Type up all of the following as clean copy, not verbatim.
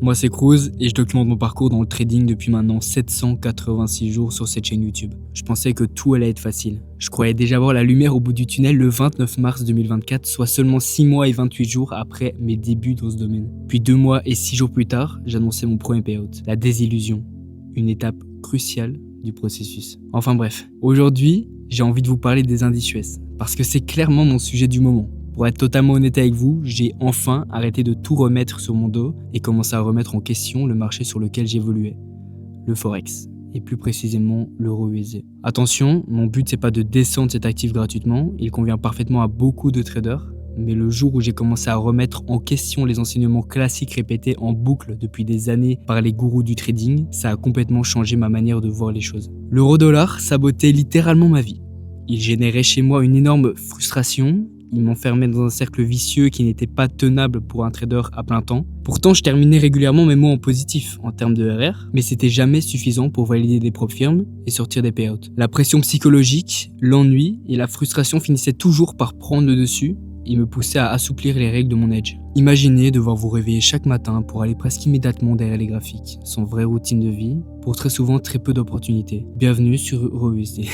Moi c'est Cruz et je documente mon parcours dans le trading depuis maintenant 786 jours sur cette chaîne YouTube. Je pensais que tout allait être facile. Je croyais déjà voir la lumière au bout du tunnel le 29 mars 2024, soit seulement 6 mois et 28 jours après mes débuts dans ce domaine. Puis 2 mois et 6 jours plus tard, j'annonçais mon premier payout. La désillusion, une étape cruciale du processus. Enfin bref, aujourd'hui, j'ai envie de vous parler des indices US, parce que c'est clairement mon sujet du moment. Pour être totalement honnête avec vous, j'ai enfin arrêté de tout remettre sur mon dos et commencé à remettre en question le marché sur lequel j'évoluais, le Forex, et plus précisément l'euro USD. Attention, mon but c'est pas de descendre cet actif gratuitement, il convient parfaitement à beaucoup de traders, mais le jour où j'ai commencé à remettre en question les enseignements classiques répétés en boucle depuis des années par les gourous du trading, ça a complètement changé ma manière de voir les choses. L'euro-dollar sabotait littéralement ma vie. Il générait chez moi une énorme frustration. Il m'enfermait dans un cercle vicieux qui n'était pas tenable pour un trader à plein temps. Pourtant, je terminais régulièrement mes mots en positif en termes de RR, mais c'était jamais suffisant pour valider des propres firmes et sortir des payouts. La pression psychologique, l'ennui et la frustration finissaient toujours par prendre le dessus et me poussaient à assouplir les règles de mon edge. Imaginez devoir vous réveiller chaque matin pour aller presque immédiatement derrière les graphiques, sans vraie routine de vie, pour très souvent très peu d'opportunités. Bienvenue sur EuroUSD.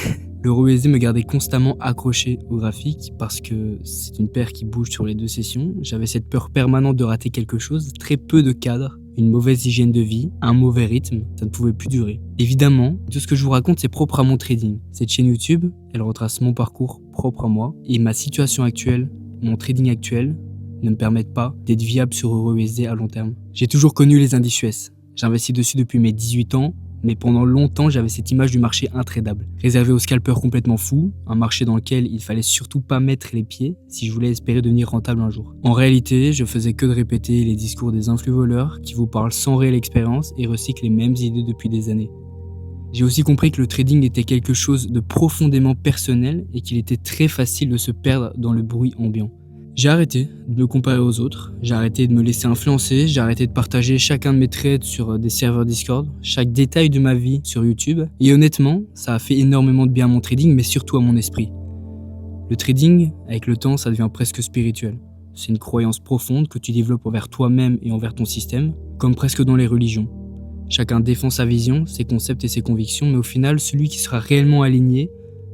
L'euro USD me gardait constamment accroché au graphique parce que c'est une paire qui bouge sur les 2 sessions. J'avais cette peur permanente de rater quelque chose, très peu de cadre, une mauvaise hygiène de vie, un mauvais rythme, ça ne pouvait plus durer. Évidemment, tout ce que je vous raconte c'est propre à mon trading. Cette chaîne YouTube, elle retrace mon parcours propre à moi et ma situation actuelle, mon trading actuel, ne me permettent pas d'être viable sur euro USD à long terme. J'ai toujours connu les indices US. J'investis dessus depuis mes 18 ans. Mais pendant longtemps, j'avais cette image du marché intradable, réservé aux scalpers complètement fous, un marché dans lequel il fallait surtout pas mettre les pieds si je voulais espérer devenir rentable un jour. En réalité, je faisais que de répéter les discours des influx voleurs qui vous parlent sans réelle expérience et recyclent les mêmes idées depuis des années. J'ai aussi compris que le trading était quelque chose de profondément personnel et qu'il était très facile de se perdre dans le bruit ambiant. J'ai arrêté de me comparer aux autres, j'ai arrêté de me laisser influencer, j'ai arrêté de partager chacun de mes trades sur des serveurs Discord, chaque détail de ma vie sur YouTube, et honnêtement, ça a fait énormément de bien à mon trading, mais surtout à mon esprit. Le trading, avec le temps, ça devient presque spirituel. C'est une croyance profonde que tu développes envers toi-même et envers ton système, comme presque dans les religions. Chacun défend sa vision, ses concepts et ses convictions, mais au final, celui qui sera réellement aligné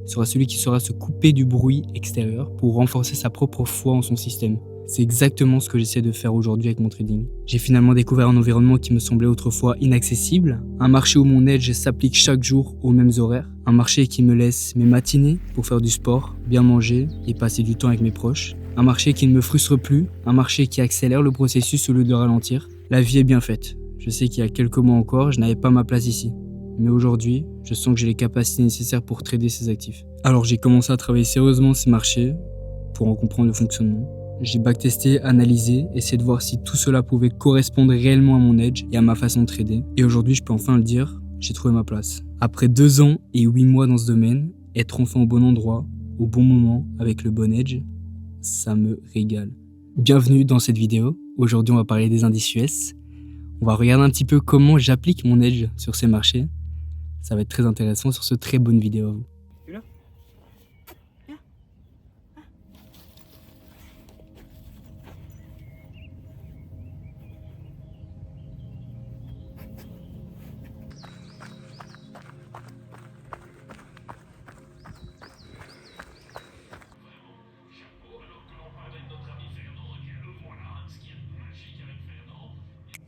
sera celui qui saura se couper du bruit extérieur pour renforcer sa propre foi en son système. C'est exactement ce que j'essaie de faire aujourd'hui avec mon trading. J'ai finalement découvert un environnement qui me semblait autrefois inaccessible, un marché où mon edge s'applique chaque jour aux mêmes horaires, un marché qui me laisse mes matinées pour faire du sport, bien manger et passer du temps avec mes proches, un marché qui ne me frustre plus, un marché qui accélère le processus au lieu de ralentir. La vie est bien faite. Je sais qu'il y a quelques mois encore, je n'avais pas ma place ici. Mais aujourd'hui, je sens que j'ai les capacités nécessaires pour trader ces actifs. Alors j'ai commencé à travailler sérieusement ces marchés pour en comprendre le fonctionnement. J'ai backtesté, analysé, essayé de voir si tout cela pouvait correspondre réellement à mon edge et à ma façon de trader. Et aujourd'hui, je peux enfin le dire, j'ai trouvé ma place. Après 2 ans et 8 mois dans ce domaine, être enfin au bon endroit, au bon moment, avec le bon edge, ça me régale. Bienvenue dans cette vidéo. Aujourd'hui, on va parler des indices US. On va regarder un petit peu comment j'applique mon edge sur ces marchés. Ça va être très intéressant sur ce très bonne vidéo à vous.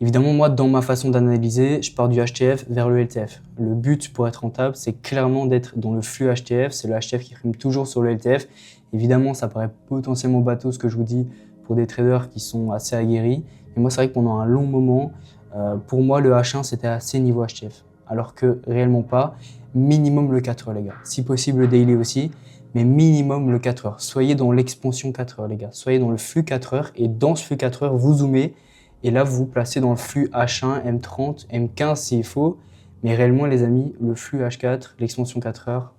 Évidemment, moi, dans ma façon d'analyser, je pars du HTF vers le LTF. Le but pour être rentable, c'est clairement d'être dans le flux HTF. C'est le HTF qui prime toujours sur le LTF. Évidemment, ça paraît potentiellement bateau ce que je vous dis pour des traders qui sont assez aguerris. Mais moi, c'est vrai que pendant un long moment, pour moi, le H1, c'était assez niveau HTF. Alors que réellement pas. Minimum le 4 heures, les gars. Si possible, le daily aussi. Mais minimum le 4 heures. Soyez dans l'expansion 4 heures, les gars. Soyez dans le flux 4 heures. Et dans ce flux 4 heures, vous zoomez. Et là, vous vous placez dans le flux H1, M30, M15 s'il faut. Mais réellement, les amis, le flux H4, l'expansion 4 heures,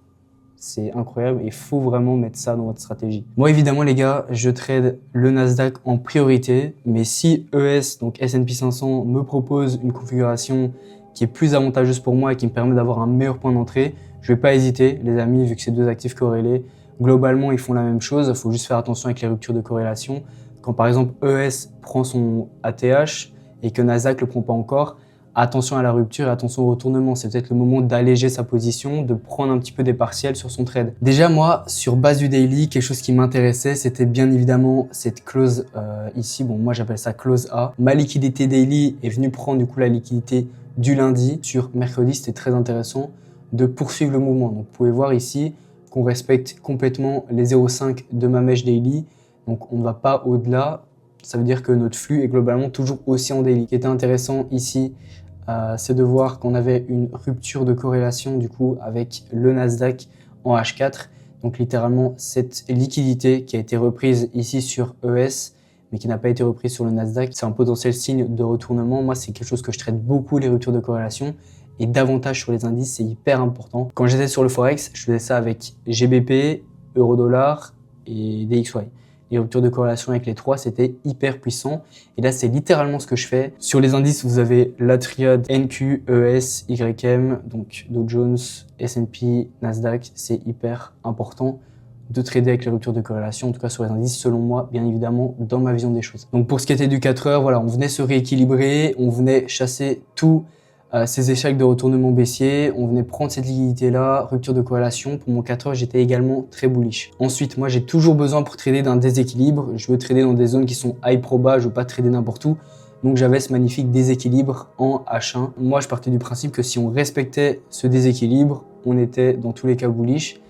c'est incroyable et il faut vraiment mettre ça dans votre stratégie. Moi, évidemment, les gars, je trade le Nasdaq en priorité. Mais si ES, donc S&P 500, me propose une configuration qui est plus avantageuse pour moi et qui me permet d'avoir un meilleur point d'entrée, je vais pas hésiter, les amis, vu que c'est 2 actifs corrélés. Globalement, ils font la même chose. Il faut juste faire attention avec les ruptures de corrélation. Quand par exemple ES prend son ATH et que Nasdaq le prend pas encore, attention à la rupture et attention au retournement. C'est peut-être le moment d'alléger sa position, de prendre un petit peu des partiels sur son trade. Déjà, moi, sur base du daily, quelque chose qui m'intéressait, c'était bien évidemment cette clause ici. Bon, moi, j'appelle ça clause A. Ma liquidité daily est venue prendre du coup la liquidité du lundi. Sur mercredi, c'était très intéressant de poursuivre le mouvement. Donc, vous pouvez voir ici qu'on respecte complètement les 0,5 de ma mèche daily. Donc, on ne va pas au-delà. Ça veut dire que notre flux est globalement toujours aussi en daily. Ce qui était intéressant ici, c'est de voir qu'on avait une rupture de corrélation du coup avec le Nasdaq en H4. Donc littéralement cette liquidité qui a été reprise ici sur ES mais qui n'a pas été reprise sur le Nasdaq, c'est un potentiel signe de retournement. Moi, c'est quelque chose que je traite beaucoup, les ruptures de corrélation, et davantage sur les indices, c'est hyper important. Quand j'étais sur le Forex, je faisais ça avec GBP, Euro-Dollar et DXY. Les ruptures de corrélation avec les trois, c'était hyper puissant. Et là, c'est littéralement ce que je fais. Sur les indices, vous avez la triade NQ, ES, YM, donc Dow Jones, S&P, Nasdaq. C'est hyper important de trader avec les ruptures de corrélation, en tout cas sur les indices, selon moi, bien évidemment, dans ma vision des choses. Donc pour ce qui était du 4 heures, voilà, on venait se rééquilibrer, on venait chasser tous ces échecs de retournement baissier, on venait prendre cette liquidité-là, rupture de corrélation. Pour mon 4 heures, j'étais également très bullish. Ensuite, moi, j'ai toujours besoin pour trader d'un déséquilibre. Je veux trader dans des zones qui sont high proba, je veux pas trader n'importe où. Donc, j'avais ce magnifique déséquilibre en H1. Moi, je partais du principe que si on respectait ce déséquilibre, on était dans tous les cas bullish.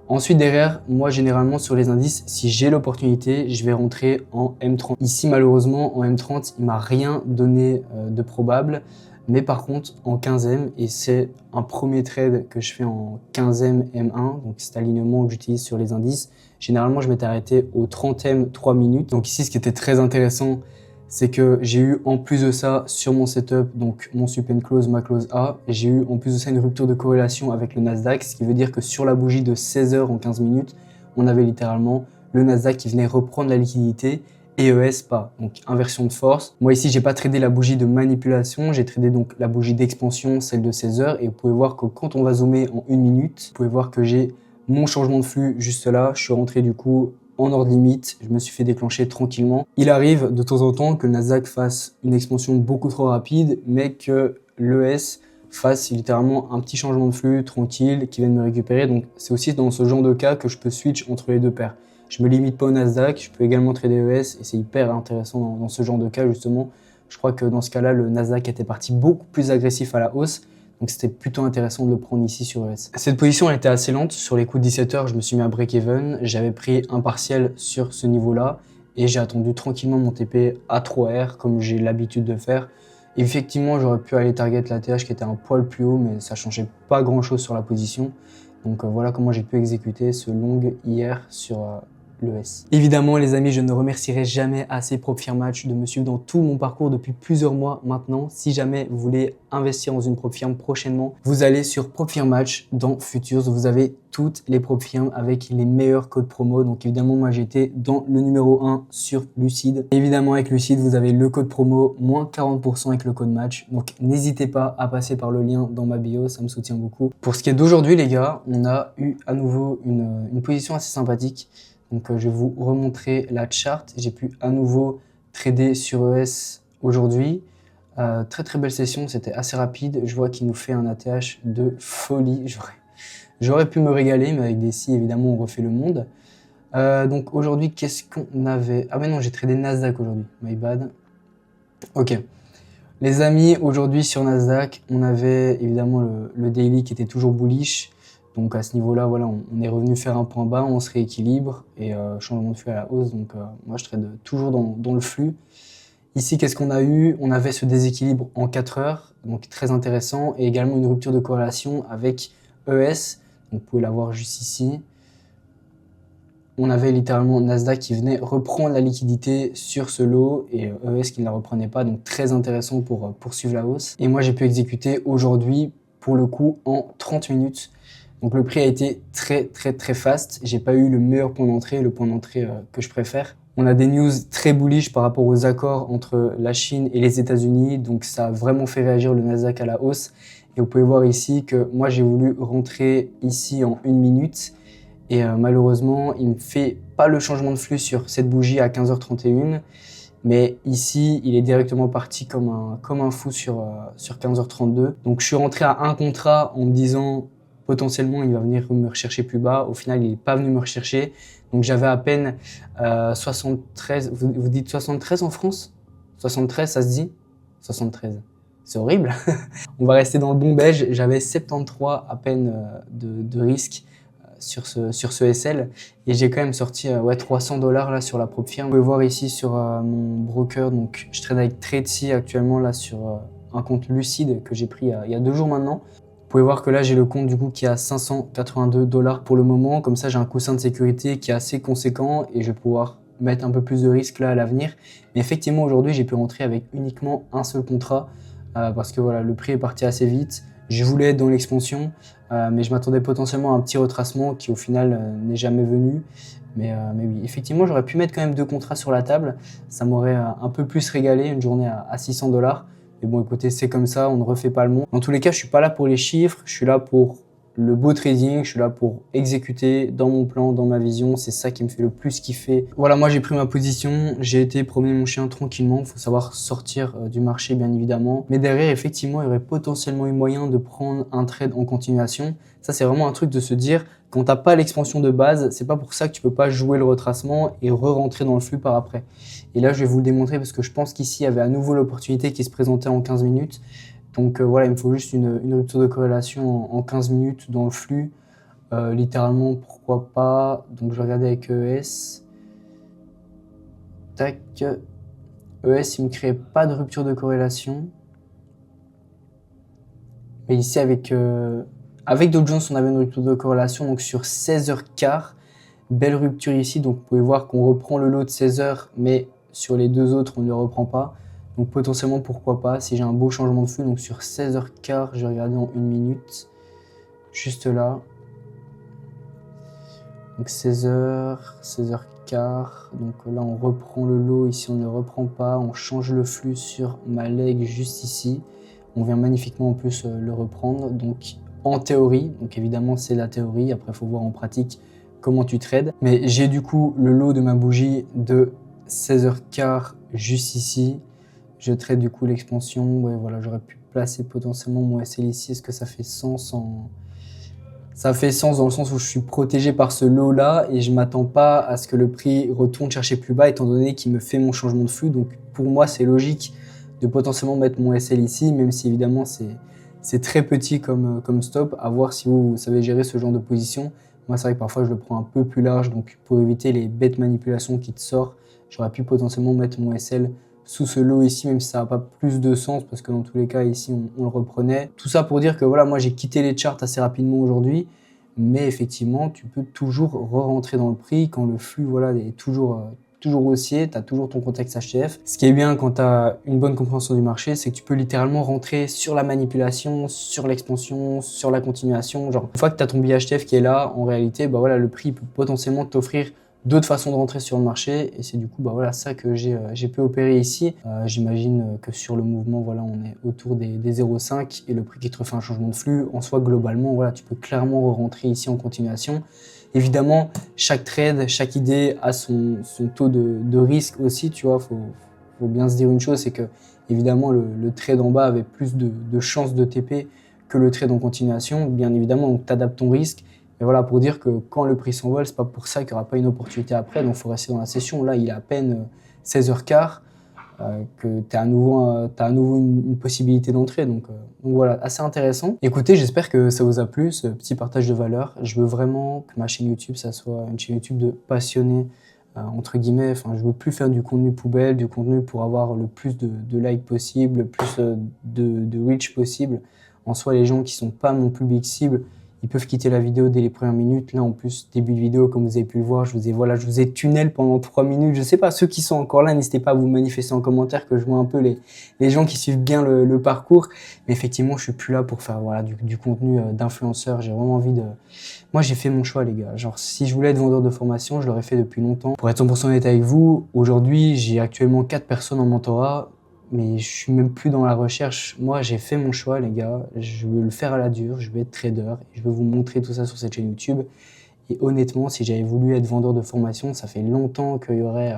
Ensuite, derrière, moi, généralement, sur les indices, si j'ai l'opportunité, je vais rentrer en M30. Ici, malheureusement, en M30, il m'a rien donné de probable. Mais par contre, en 15e, et c'est un premier trade que je fais en 15e M1, donc cet alignement que j'utilise sur les indices, généralement, je m'étais arrêté au 30e 3 minutes. Donc ici, ce qui était très intéressant, c'est que j'ai eu en plus de ça sur mon setup, donc mon sup and close, ma close A, j'ai eu en plus de ça une rupture de corrélation avec le Nasdaq, ce qui veut dire que sur la bougie de 16 heures en 15 minutes, on avait littéralement le Nasdaq qui venait reprendre la liquidité et ES pas, donc inversion de force. Moi ici, j'ai pas tradé la bougie de manipulation, j'ai tradé donc la bougie d'expansion, celle de 16 heures, et vous pouvez voir que quand on va zoomer en 1 minute, vous pouvez voir que j'ai mon changement de flux juste là, je suis rentré du coup en ordre limite, je me suis fait déclencher tranquillement. Il arrive de temps en temps que le Nasdaq fasse une expansion beaucoup trop rapide, mais que l'ES fasse littéralement un petit changement de flux tranquille qui vienne me récupérer. Donc c'est aussi dans ce genre de cas que je peux switch entre les deux paires. Je me limite pas au Nasdaq, je peux également trader ES et c'est hyper intéressant dans ce genre de cas justement. Je crois que dans ce cas-là, le Nasdaq était parti beaucoup plus agressif à la hausse. Donc c'était plutôt intéressant de le prendre ici sur ES. Cette position elle était assez lente. Sur les coups de 17 heures, je me suis mis à break-even. J'avais pris un partiel sur ce niveau-là et j'ai attendu tranquillement mon TP à 3R comme j'ai l'habitude de faire. Effectivement, j'aurais pu aller target la TH qui était un poil plus haut, mais ça changeait pas grand-chose sur la position. Donc voilà comment j'ai pu exécuter ce long hier sur l'ES. Évidemment les amis, je ne remercierai jamais assez PropFirmMatch de me suivre dans tout mon parcours depuis plusieurs mois maintenant. Si jamais vous voulez investir dans une PropFirm prochainement, vous allez sur PropFirmMatch dans Futures. Vous avez toutes les PropFirm avec les meilleurs codes promo. Donc évidemment, moi j'étais dans le numéro 1 sur Lucide. Évidemment avec Lucide, vous avez le code promo moins 40% avec le code match. Donc n'hésitez pas à passer par le lien dans ma bio, ça me soutient beaucoup. Pour ce qui est d'aujourd'hui les gars, on a eu à nouveau une position assez sympathique. Donc je vais vous remontrer la chart. J'ai pu à nouveau trader sur ES aujourd'hui. Très très belle session, c'était assez rapide. Je vois qu'il nous fait un ATH de folie. J'aurais pu me régaler, mais avec des si évidemment on refait le monde. Donc aujourd'hui, qu'est-ce qu'on avait? Ah mais non, j'ai tradé Nasdaq aujourd'hui, my bad. Ok. Les amis, aujourd'hui sur Nasdaq, on avait évidemment le daily qui était toujours bullish. Donc à ce niveau-là, voilà, on est revenu faire un point bas, on se rééquilibre et changement de flux à la hausse. Donc moi, je trade toujours dans le flux. Ici, qu'est-ce qu'on a eu? On avait ce déséquilibre en 4 heures, donc très intéressant, et également une rupture de corrélation avec ES. Donc vous pouvez la voir juste ici. On avait littéralement Nasdaq qui venait reprendre la liquidité sur ce lot et ES qui ne la reprenait pas. Donc très intéressant pour poursuivre la hausse. Et moi, j'ai pu exécuter aujourd'hui, pour le coup, en 30 minutes. Donc le prix a été très fast. J'ai pas eu le meilleur point d'entrée, le point d'entrée que je préfère. On a des news très bullish par rapport aux accords entre la Chine et les États-Unis. Donc ça a vraiment fait réagir le Nasdaq à la hausse. Et vous pouvez voir ici que moi j'ai voulu rentrer ici en 1 minute. Et malheureusement, il ne fait pas le changement de flux sur cette bougie à 15h31. Mais ici, il est directement parti comme un fou sur 15h32. Donc je suis rentré à un contrat en me disant potentiellement il va venir me rechercher plus bas. Au final, il n'est pas venu me rechercher. Donc j'avais à peine 73. Vous dites 73 en France? 73, ça se dit? 73. C'est horrible. On va rester dans le bon belge. J'avais 73 à peine de risque sur ce SL et j'ai quand même sorti ouais, $300 là sur la propre firme. Vous pouvez voir ici sur mon broker, donc je trade avec Tradesy actuellement là sur un compte Lucide que j'ai pris il y a 2 jours maintenant. Vous pouvez voir que là j'ai le compte du coup qui a $582 pour le moment, comme ça j'ai un coussin de sécurité qui est assez conséquent et je vais pouvoir mettre un peu plus de risque là à l'avenir. Mais effectivement aujourd'hui j'ai pu rentrer avec uniquement un seul contrat parce que voilà, le prix est parti assez vite. Je voulais être dans l'expansion, mais je m'attendais potentiellement à un petit retracement qui au final n'est jamais venu. Mais oui, effectivement, j'aurais pu mettre quand même 2 contrats sur la table. Ça m'aurait un peu plus régalé, une journée à $600. Mais bon, écoutez, c'est comme ça, on ne refait pas le monde. Dans tous les cas, je suis pas là pour les chiffres, je suis là pour le beau trading, je suis là pour exécuter dans mon plan, dans ma vision, c'est ça qui me fait le plus kiffer. Voilà, moi j'ai pris ma position, j'ai été promener mon chien tranquillement, il faut savoir sortir du marché bien évidemment. Mais derrière, effectivement, il y aurait potentiellement eu moyen de prendre un trade en continuation. Ça, c'est vraiment un truc de se dire, quand t'as pas l'expansion de base, c'est pas pour ça que tu peux pas jouer le retracement et re-rentrer dans le flux par après. Et là, je vais vous le démontrer parce que je pense qu'ici, il y avait à nouveau l'opportunité qui se présentait en 15 minutes. Donc voilà, il me faut juste une rupture de corrélation en 15 minutes dans le flux. Littéralement, pourquoi pas. Donc je vais regarder avec ES. Tac. ES, il me crée pas de rupture de corrélation. Mais ici, avec Dow Jones, on avait une rupture de corrélation. Donc sur 16h15, belle rupture ici. Donc vous pouvez voir qu'on reprend le lot de 16h, mais sur les 2 autres, on ne le reprend pas. Donc potentiellement, pourquoi pas, si j'ai un beau changement de flux. Donc sur 16h15, je vais regarder en 1 minute. Juste là. Donc 16h, 16h15. Donc là, on reprend le lot. Ici, on ne le reprend pas. On change le flux sur ma leg juste ici. On vient magnifiquement en plus le reprendre. Donc en théorie, donc évidemment, c'est la théorie. Après, il faut voir en pratique comment tu trades. Mais j'ai du coup le lot de ma bougie de 16h15 juste ici. Je trade du coup l'expansion. Ouais, voilà, j'aurais pu placer potentiellement mon SL ici. Est-ce que ça fait sens en... Ça fait sens dans le sens où je suis protégé par ce lot-là et je m'attends pas à ce que le prix retourne chercher plus bas étant donné qu'il me fait mon changement de flux. Donc pour moi, c'est logique de potentiellement mettre mon SL ici, même si évidemment c'est très petit comme stop. À voir si vous savez gérer ce genre de position. Moi, c'est vrai que parfois, je le prends un peu plus large. Donc pour éviter les bêtes manipulations qui te sortent, j'aurais pu potentiellement mettre mon SL sous ce lot ici, même si ça n'a pas plus de sens, parce que dans tous les cas, ici, on le reprenait. Tout ça pour dire que voilà, moi, j'ai quitté les charts assez rapidement aujourd'hui, mais effectivement, tu peux toujours re-rentrer dans le prix quand le flux voilà, est toujours haussier, tu as toujours ton contexte HTF. Ce qui est bien quand tu as une bonne compréhension du marché, c'est que tu peux littéralement rentrer sur la manipulation, sur l'expansion, sur la continuation. Genre, une fois que tu as ton billet HTF qui est là, en réalité, bah voilà, le prix peut potentiellement t'offrir d'autres façons de rentrer sur le marché et c'est du coup bah voilà ça que j'ai pu opérer ici. J'imagine que sur le mouvement voilà on est autour des 0,5 et le prix qui te refait un changement de flux en soi globalement voilà tu peux clairement rentrer ici en continuation. Évidemment chaque trade, chaque idée a son taux de risque aussi tu vois, faut bien se dire une chose, c'est que évidemment le trade en bas avait plus de chances de TP que le trade en continuation bien évidemment, donc tu adaptes ton risque. Et voilà, pour dire que quand le prix s'envole, c'est pas pour ça qu'il n'y aura pas une opportunité après, donc il faut rester dans la session. Là, il est à peine 16h15, que tu as à nouveau une possibilité d'entrée. Donc voilà, assez intéressant. Écoutez, j'espère que ça vous a plu, ce petit partage de valeur. Je veux vraiment que ma chaîne YouTube, ça soit une chaîne YouTube de passionnés, entre guillemets. Enfin, je veux plus faire du contenu poubelle, du contenu pour avoir le plus de likes possible, le plus de reach possible. En soi, les gens qui sont pas mon public cible, ils peuvent quitter la vidéo dès les premières minutes. Là, en plus, début de vidéo, comme vous avez pu le voir, je vous ai tunnel pendant 3 minutes. Je sais pas, ceux qui sont encore là, n'hésitez pas à vous manifester en commentaire que je vois un peu les gens qui suivent bien le parcours. Mais effectivement, je suis plus là pour faire voilà, du contenu d'influenceur. J'ai vraiment envie de... Moi, j'ai fait mon choix, les gars. Genre, si je voulais être vendeur de formation, je l'aurais fait depuis longtemps. Pour être 100% honnête avec vous, aujourd'hui, j'ai actuellement 4 personnes en mentorat. Mais je suis même plus dans la recherche. Moi, j'ai fait mon choix, les gars. Je veux le faire à la dure. Je veux être trader. Et je veux vous montrer tout ça sur cette chaîne YouTube. Et honnêtement, si j'avais voulu être vendeur de formation, ça fait longtemps qu'il y aurait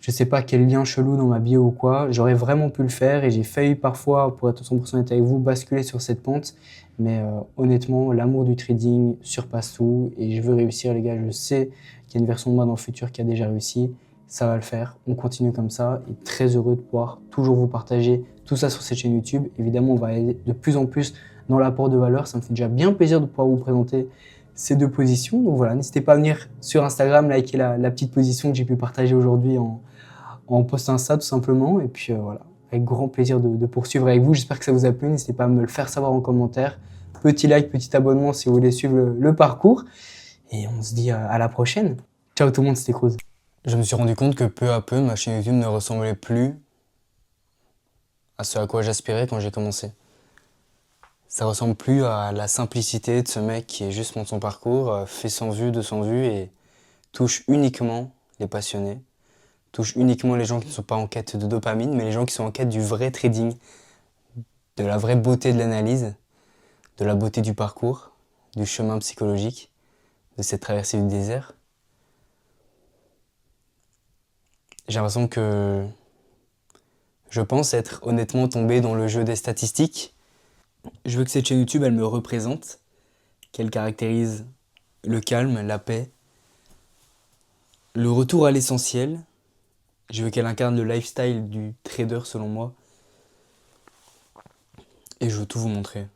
je sais pas quel lien chelou dans ma bio ou quoi, j'aurais vraiment pu le faire et j'ai failli parfois, pour être 100% honnête avec vous, basculer sur cette pente. Mais honnêtement, l'amour du trading surpasse tout et je veux réussir les gars, je sais qu'il y a une version de moi dans le futur qui a déjà réussi, ça va le faire, on continue comme ça et très heureux de pouvoir toujours vous partager tout ça sur cette chaîne YouTube. Évidemment, on va aller de plus en plus dans l'apport de valeur, ça me fait déjà bien plaisir de pouvoir vous présenter ces deux positions. Donc voilà, n'hésitez pas à venir sur Instagram, liker la petite position que j'ai pu partager aujourd'hui en post Insta tout simplement. Et puis voilà, avec grand plaisir de poursuivre avec vous. J'espère que ça vous a plu. N'hésitez pas à me le faire savoir en commentaire. Petit like, petit abonnement si vous voulez suivre le parcours. Et on se dit à la prochaine. Ciao tout le monde, c'était Cruz. Je me suis rendu compte que peu à peu, ma chaîne YouTube ne ressemblait plus à ce à quoi j'aspirais quand j'ai commencé. Ça ressemble plus à la simplicité de ce mec qui est juste monte son parcours, fait 100 vues, 200 vues et touche uniquement les passionnés, touche uniquement les gens qui ne sont pas en quête de dopamine, mais les gens qui sont en quête du vrai trading, de la vraie beauté de l'analyse, de la beauté du parcours, du chemin psychologique, de cette traversée du désert. J'ai l'impression que je pense être honnêtement tombé dans le jeu des statistiques. Je veux que cette chaîne YouTube, elle me représente, qu'elle caractérise le calme, la paix, le retour à l'essentiel. Je veux qu'elle incarne le lifestyle du trader selon moi. Et je veux tout vous montrer.